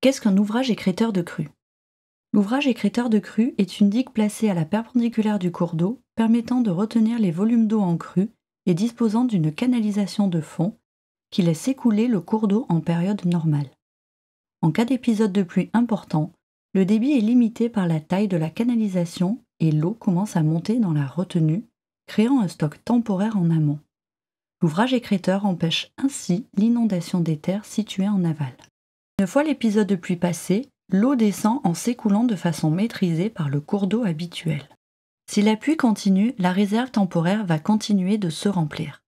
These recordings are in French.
Qu'est-ce qu'un ouvrage écrêteur de crue? L'ouvrage écrêteur de crue est une digue placée à la perpendiculaire du cours d'eau, permettant de retenir les volumes d'eau en crue et disposant d'une canalisation de fond qui laisse écouler le cours d'eau en période normale. En cas d'épisode de pluie important, le débit est limité par la taille de la canalisation et l'eau commence à monter dans la retenue, créant un stock temporaire en amont. L'ouvrage écrêteur empêche ainsi l'inondation des terres situées en aval. Une fois l'épisode de pluie passé, l'eau descend en s'écoulant de façon maîtrisée par le cours d'eau habituel. Si la pluie continue, la réserve temporaire va continuer de se remplir.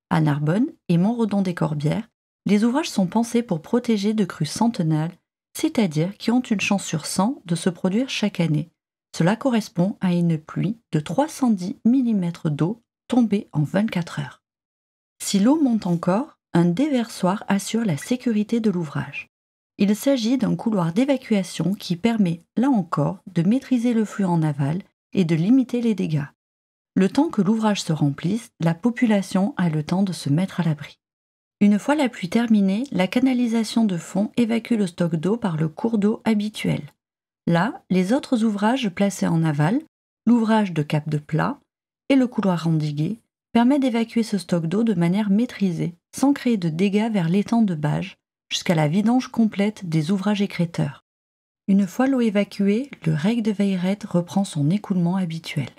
À Narbonne et Montredon-des-Corbières, les ouvrages sont pensés pour protéger de crues centennales, c'est-à-dire qui ont une chance sur 100 de se produire chaque année. Cela correspond à une pluie de 310 mm d'eau tombée en 24 heures. Si l'eau monte encore, un déversoir assure la sécurité de l'ouvrage. Il s'agit d'un couloir d'évacuation qui permet, là encore, de maîtriser le flux en aval et de limiter les dégâts. Le temps que l'ouvrage se remplisse, la population a le temps de se mettre à l'abri. Une fois la pluie terminée, la canalisation de fond évacue le stock d'eau par le cours d'eau habituel. Là, les autres ouvrages placés en aval, l'ouvrage de cap de plat et le couloir endigué, permet d'évacuer ce stock d'eau de manière maîtrisée, sans créer de dégâts vers l'étang de Bages, jusqu'à la vidange complète des ouvrages écrêteurs. Une fois l'eau évacuée, le rec de Veyrette reprend son écoulement habituel.